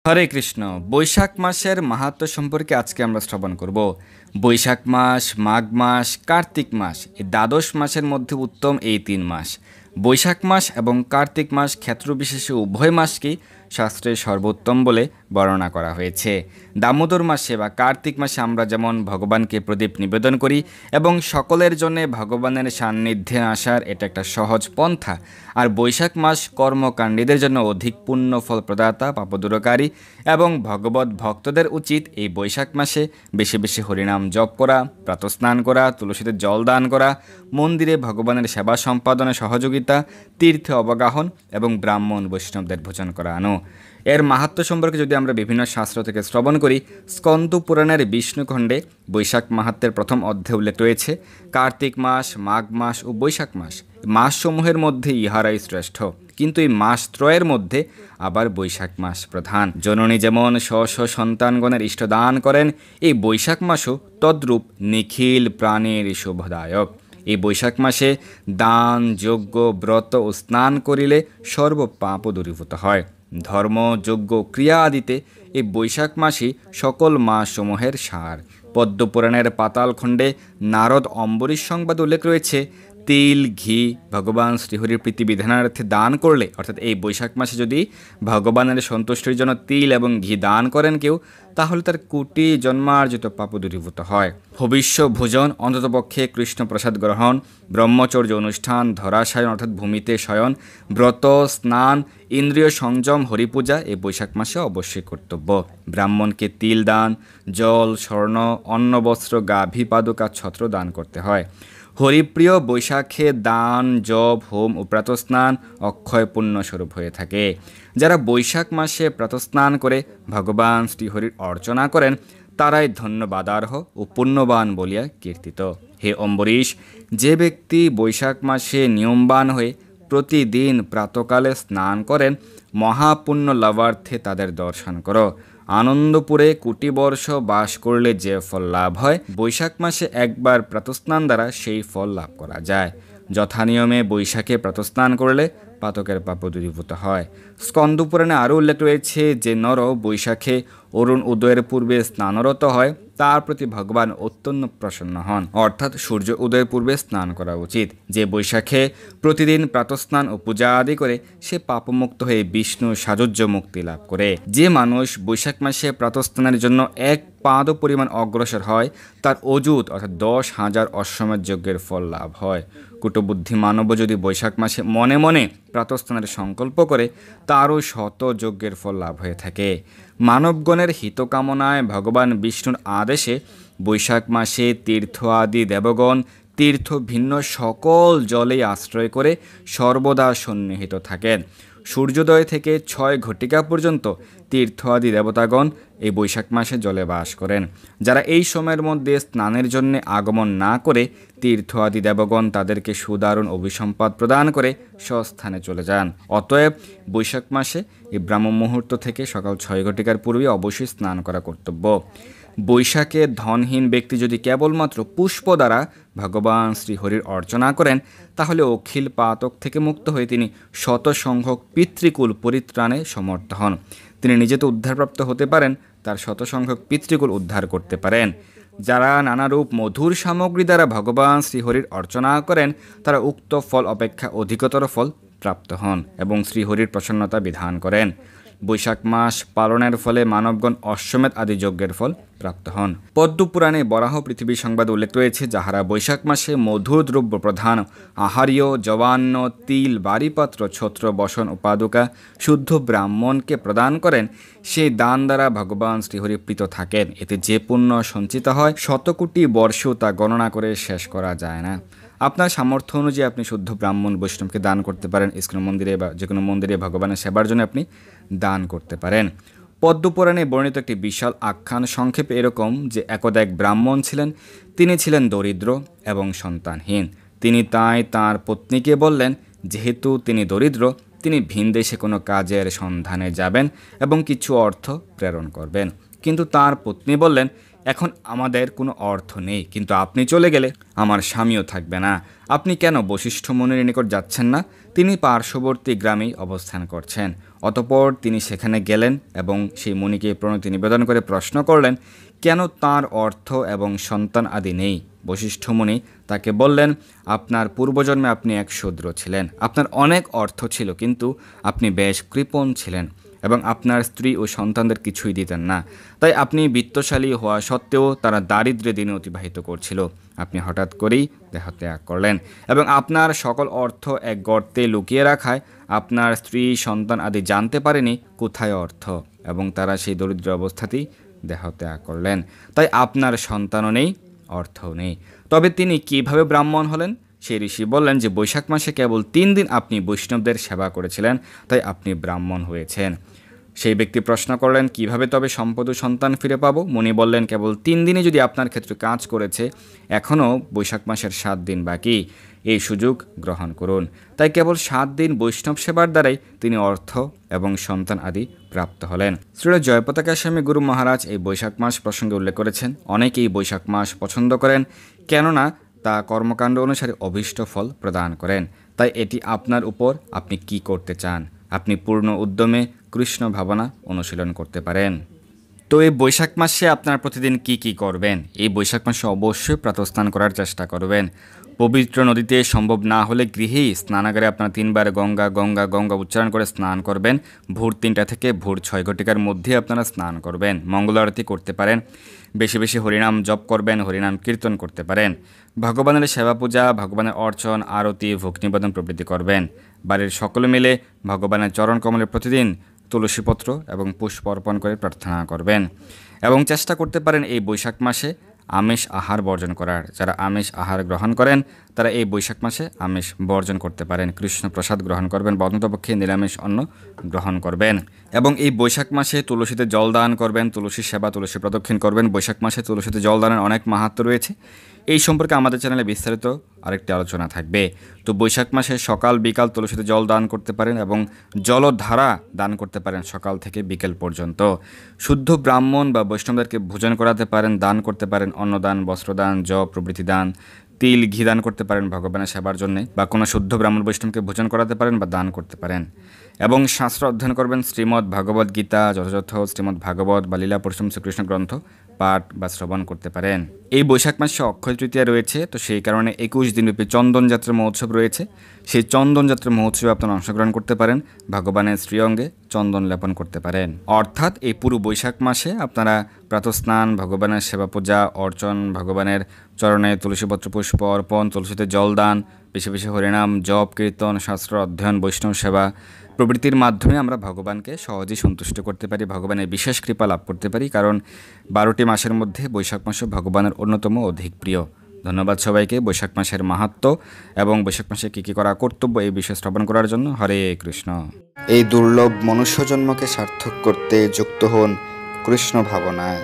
হরে কৃষ্ণ। বৈশাখ মাসের মাহাত্ম্য সম্পর্কে আজকে আমরা শ্রবণ করব। বৈশাখ মাস, মাঘ মাস, কার্তিক মাস এই দ্বাদশ মাসের মধ্যে উত্তম এই 3 মাস। বৈশাখ মাস এবং কার্তিক মাস ক্ষেত্রবিশেষে উভয় মাসকেই শাস্ত্রে সর্বোত্তম বলে বর্ণনা করা হয়েছে। দামোদর মাসে বা কার্তিক মাসে আমরা যেমন ভগবানকে প্রদীপ নিবেদন করি এবং সকলের জন্য ভগবানের সান্নিধ্যে আসার এটা একটা সহজ পন্থা। আর বৈশাখ মাস কর্মকাণ্ডীদের জন্য অধিক পুণ্য ফল প্রদাতা, পাপদূরকারী এবং ভগবত ভক্তদের উচিত এই বৈশাখ মাসে বেশি বেশি হরিনাম জপ করা, প্রাতঃস্নান করা, তুলসীতে জল দান করা, মন্দিরে ভগবানের সেবা সম্পাদনে সহযোগিতা, তীর্থে অবগাহন এবং ব্রাহ্মণ বৈষ্ণবদের ভোজন করানো। এর মাহাত্ম্য সম্পর্কে যদি আমরা বিভিন্ন শাস্ত্র থেকে শ্রবণ করি, স্কন্দ পুরাণের বিষ্ণুখণ্ডে বৈশাখ মাহাত্ম্যের প্রথম অধ্যায়ে উল্লেখ রয়েছে কার্তিক মাস, মাঘ মাস ও বৈশাখ মাস মাসসমূহের মধ্যে ইহারাই শ্রেষ্ঠ, কিন্তু এই মাস ত্রয়ের মধ্যে আবার বৈশাখ মাস প্রধান। জননী যেমন স্ব সন্তানগণের ইষ্টদান করেন, এই বৈশাখ মাসও তদ্রূপ নিখিল প্রাণীর শুভদায়ক। এই বৈশাখ মাসে দান, যজ্ঞ, ব্রত ও স্নান করিলে সর্ব পাপ দূরীভূত হয়। ধর্ম, যজ্ঞ, ক্রিয়া আদিতে এই বৈশাখ মাসই সকল মাসসমূহের সার। পদ্মপুরাণের পাতালখণ্ডে নারদ অম্বরীশ সংবাদ উল্লেখ রয়েছে, তিল, ঘি ভগবান শ্রীহরির প্রীতিবিধানার্থে দান করলে, অর্থাৎ এই বৈশাখ মাসে যদি ভগবানের সন্তুষ্টির জন্য তিল এবং ঘি দান করেন কেউ, তাহলে তার কোটি জন্মার্জিত পাপ দূরীভূত হয়। ভবিষ্য ভোজন, অন্ততপক্ষে কৃষ্ণ প্রসাদ গ্রহণ, ব্রহ্মচর্য অনুষ্ঠান, ধরাশয়ন অর্থাৎ ভূমিতে শয়ন, ব্রত, স্নান, ইন্দ্রিয় সংযম, হরিপূজা এই বৈশাখ মাসে অবশ্যই কর্তব্য। ব্রাহ্মণকে তিল দান, জল, স্বর্ণ, অন্ন, বস্ত্র, গাভী পাদুকা, ছত্র দান করতে হয়। হরিপ্রিয় বৈশাখে দান, জপ, হোম ও প্রাতঃস্নান অক্ষয় পুণ্যস্বরূপ হয়ে থাকে। যারা বৈশাখ মাসে প্রাতঃস্নান করে ভগবান শ্রীহরির অর্চনা করেন, তারাই ধন্যবাদার্হ ও পুণ্যবান বলিয়া কীর্তিত। হে অম্বরীশ, যে ব্যক্তি বৈশাখ মাসে নিয়মবান হয়ে প্রতিদিন প্রাতকালে স্নান করেন, মহাপুণ্য লাভার্থে তাদের দর্শন করো। আনন্দপুরে কোটি বর্ষ বাস করলে যে ফল লাভ হয়, বৈশাখ মাসে একবার প্রাতঃস্নান দ্বারা সেই ফল লাভ করা যায়। যথানিয়মে বৈশাখে প্রাতঃস্নান করলে পাতকের পাপ দূরীভূত হয়। স্কন্দপুরাণে আরও উল্লেখ রয়েছে যে নর বৈশাখে অরুণ উদয়ের পূর্বে স্নানরত হয়, তার প্রতি ভগবান অত্যন্ত প্রসন্ন হন, অর্থাৎ সূর্য উদয়ের পূর্বে স্নান করা উচিত। যে বৈশাখে প্রতিদিন প্রাতঃস্নান ও পূজা আদি করে, সে পাপমুক্ত হয়ে বিষ্ণু সাযুজ্য মুক্তি লাভ করে। যে মানুষ বৈশাখ মাসে প্রাতঃস্নানের জন্য এক পাদ পরিমাণ অগ্রসর হয়, তার অযুত অর্থাৎ 10,000 অশ্বমেধ যজ্ঞের ফল লাভ হয়। কুটবুদ্ধি মানব যদি বৈশাখ মাসে মনে মনে প্রাতঃস্নানের সংকল্প করে, তারও শত যজ্ঞের ফল লাভ হয়ে থাকে। মানবগণের হিতকামনায় ভগবান বিষ্ণুর আদেশে বৈশাখ মাসে তীর্থ আদি দেবগণ তীর্থ ভিন্ন সকল জলেই আশ্রয় করে সর্বদা সন্নিহিত থাকেন। সূর্যোদয় থেকে 6 ঘটিকা পর্যন্ত তীর্থ আদি দেবতাগণ এই বৈশাখ মাসে জলে বাস করেন। যারা এই সময়ের মধ্যে স্নানের জন্য আগমন না করে, তীর্থ আদি দেবগণ তাদেরকে সুদারুণ অভিসম্পাদ প্রদান করে স্বস্থানে চলে যান। অতএব বৈশাখ মাসে এই ব্রাহ্ম মুহূর্ত থেকে সকাল 6 ঘটিকার পূর্বে অবশ্যই স্নান করা কর্তব্য। বৈশাখে ধনহীন ব্যক্তি যদি কেবলমাত্র পুষ্প দ্বারা ভগবান শ্রীহরির অর্চনা করেন, তাহলে অখিল পাতক থেকে মুক্ত হয়ে তিনি শত সংখ্যক পিতৃকুল পরিত্রাণে সমর্থ হন। তিনি নিজে তো উদ্ধারপ্রাপ্ত হতে পারেন, তার শত সংখ্যক পিতৃকুল উদ্ধার করতে পারেন। যারা নানারূপ মধুর সামগ্রী দ্বারা ভগবান শ্রীহরির অর্চনা করেন, তারা উক্ত ফল অপেক্ষা অধিকতর ফল প্রাপ্ত হন এবং শ্রীহরির প্রসন্নতা বিধান করেন। বৈশাখ মাস পালনের ফলে মানবগণ অশ্বমেধ আদি যজ্ঞের ফল প্রাপ্ত হন। পদ্মপুরাণে বরাহ পৃথিবী সংবাদ উল্লেখ রয়েছে, যাহারা বৈশাখ মাসে মধুর দ্রব্য প্রধান আহার্য, জবান্ন, তিল, বাড়িপত্র, ছত্র, বসন ও পাদুকা শুদ্ধ ব্রাহ্মণকে প্রদান করেন, সেই দান দ্বারা ভগবান শ্রীহরি প্রীত থাকেন। এতে যে পুণ্য সঞ্চিত হয়, শতকোটি বর্ষও তা গণনা করে শেষ করা যায় না। আপনার সামর্থ্য অনুযায়ী আপনি শুদ্ধ ব্রাহ্মণ বৈষ্ণবকে দান করতে পারেন। ইস্কন মন্দিরে বা যে কোনো মন্দিরে ভগবানের সেবার জন্য আপনি দান করতে পারেন। পদ্মপুরাণে বর্ণিত একটি বিশাল আখ্যান সংক্ষেপে এরকম যে, একদা এক ব্রাহ্মণ ছিলেন। তিনি ছিলেন দরিদ্র এবং সন্তানহীন। তিনি তাই তাঁর পত্নীকে বললেন, যেহেতু তিনি দরিদ্র, তিনি ভিনদেশে কোনো কাজের সন্ধানে যাবেন এবং কিছু অর্থ প্রেরণ করবেন। কিন্তু তাঁর পত্নী বললেন, এখন আমাদের কোনো অর্থ নেই, কিন্তু আপনি চলে গেলে আমার স্বামীও থাকবে না। আপনি কেন বশিষ্ঠ মুনির নিকট যাচ্ছেন না? তিনি পার্শ্ববর্তী গ্রামেই অবস্থান করছেন। অতঃপর তিনি সেখানে গেলেন এবং সেই মুনিকে প্রণতি নিবেদন করে প্রশ্ন করলেন কেন তার অর্থ এবং সন্তান আদি নেই। বশিষ্ঠ মুনি তাকে বললেন, আপনার পূর্বজন্মে আপনি এক শূদ্র ছিলেন, আপনার অনেক অর্থ ছিল, কিন্তু আপনি বেশ কৃপণ ছিলেন এবং আপনার স্ত্রী ও সন্তানদের কিছুই দিতেন না। তাই আপনি বিত্তশালী হওয়া সত্ত্বেও তারা দারিদ্র্যে দিন অতিবাহিত করছিল। আপনি হঠাৎ করেই দেহত্যাগ করলেন এবং আপনার সকল অর্থ এক গর্তে লুকিয়ে রাখায় আপনার স্ত্রী সন্তান আদি জানতে পারেনি কোথায় অর্থ, এবং তারা সেই দরিদ্র অবস্থাতেই দেহত্যাগ করলেন। তাই আপনার সন্তানও নেই, অর্থও নেই। তবে তিনি কিভাবে ব্রাহ্মণ হলেন? সেই ঋষি বললেন যে বৈশাখ মাসে কেবল 3 দিন আপনি বৈষ্ণবদের সেবা করেছিলেন, তাই আপনি ব্রাহ্মণ হয়েছেন। সেই ব্যক্তি প্রশ্ন করলেন, কিভাবে তবে সম্পদ ও সন্তান ফিরে পাবো? মুনি বললেন, কেবল 3 দিনে যদি আপনার ক্ষেত্রে কাজ করেছে, এখনও বৈশাখ মাসের 7 দিন বাকি, এই সুযোগ গ্রহণ করুন। তাই কেবল 7 দিন বৈষ্ণব সেবার দ্বারাই তিনি অর্থ এবং সন্তান আদি প্রাপ্ত হলেন। শ্রীল জয়পতাকা স্বামী গুরু মহারাজ এই বৈশাখ মাস প্রসঙ্গে উল্লেখ করেছেন, অনেকেই বৈশাখ মাস পছন্দ করেন, কেননা তা কর্মকাণ্ড অনুসারে অভীষ্ট ফল প্রদান করেন। তাই এটি আপনার উপর, আপনি কি করতে চান। আপনি পূর্ণ উদ্যমে কৃষ্ণ ভাবনা অনুশীলন করতে পারেন। তো এই বৈশাখ মাসে আপনার প্রতিদিন কি কি করবেন? এই বৈশাখ মাসে অবশ্যই প্রাতঃস্নান করার চেষ্টা করবেন। পবিত্র নদীতে সম্ভব না হলে গৃহেই স্নানাগারে আপনার 3 বার গঙ্গা গঙ্গা গঙ্গা উচ্চারণ করে স্নান করবেন। ভোর 3টা থেকে ভোর 6 ঘটিকার মধ্যে আপনারা স্নান করবেন। মঙ্গল আরতি করতে পারেন, বেশি বেশি হরিনাম জপ করবেন, হরিনাম কীর্তন করতে পারেন। ভগবানের সেবা পূজা, ভগবানের অর্চন, আরতি, ভোগ নিবেদন প্রভৃতি করবেন। বাড়ির সকলে মিলে ভগবানের চরণ কমলে প্রতিদিন তুলসীপত্র এবং পুষ্প অর্পণ করে প্রার্থনা করবেন। এবং চেষ্টা করতে পারেন এই বৈশাখ মাসে আমিষ আহার বর্জন করার। যারা আমিষ আহার গ্রহণ করেন তারা এই বৈশাখ মাসে আমিষ বর্জন করতে পারেন। কৃষ্ণ প্রসাদ গ্রহণ করবেন, অন্ততপক্ষে নিরামিষ অন্ন গ্রহণ করবেন। এবং এই বৈশাখ মাসে তুলসীতে জল দান করবেন, তুলসী সেবা, তুলসী প্রদক্ষিণ করবেন। বৈশাখ মাসে তুলসীতে জল দানের অনেক মাহাত্ম্য রয়েছে। এই সম্পর্কে আমাদের চ্যানেলে বিস্তারিত আরেকটি আলোচনা থাকবে। তো বৈশাখ মাসে সকাল বিকাল তুলসীতে জল দান করতে পারেন এবং জলধারা দান করতে পারেন সকাল থেকে বিকেল পর্যন্ত। শুদ্ধ ব্রাহ্মণ বা বৈষ্ণবদেরকে ভোজন করাতে পারেন, দান করতে পারেন, অন্নদান, বস্ত্রদান, জপ প্রভৃতি দান, তিল ঘি দান করতে পারেন ভগবানের সেবার জন্যে, বা কোনো শুদ্ধ ব্রাহ্মণ বৈষ্ণবকে ভোজন করাতে পারেন বা দান করতে পারেন। এবং শাস্ত্র অধ্যয়ন করবেন, শ্রীমদ্ ভাগবত গীতা, যথাযথ শ্রীমদ্ ভাগবত বা লীলা পুরুষোত্তম শ্রীকৃষ্ণ গ্রন্থ পাঠ বা শ্রবণ করতে পারেন। এই বৈশাখ মাসে অক্ষয় তৃতীয়া রয়েছে, তো সেই কারণে 21 দিনব্যাপী চন্দন যাত্রা মহোৎসব রয়েছে। সেই চন্দন যাত্রা মহোৎসবে আপনারা অংশগ্রহণ করতে পারেন, ভগবানের শ্রীঅঙ্গে চন্দন লেপন করতে পারেন। অর্থাৎ এই পুরো বৈশাখ মাসে আপনারা প্রাতঃস্নান, ভগবানের সেবা পূজা অর্চন, ভগবানের চরণে তুলসীপত্র পুষ্প অর্পণ, তুলসীতে জলদান, বেশি বেশি হরিনাম জপ কীর্তন, শাস্ত্র অধ্যয়ন, বৈষ্ণব সেবা প্রভৃতির মাধ্যমে আমরা ভগবানকে সহজেই সন্তুষ্ট করতে পারি, ভগবানের বিশেষ কৃপা লাভ করতে পারি। কারণ 12টি মাসের মধ্যে বৈশাখ মাসও ভগবানের অন্যতম অধিক প্রিয়। ধন্যবাদ সবাইকে বৈশাখ মাসের মাহাত্ম্য এবং বৈশাখ মাসে কী কী করা কর্তব্য এই বিষয়ে শ্রবণ করার জন্য। হরে কৃষ্ণ। এই দুর্লভ মনুষ্য জন্মকে সার্থক করতে যুক্ত হন কৃষ্ণ ভাবনায়।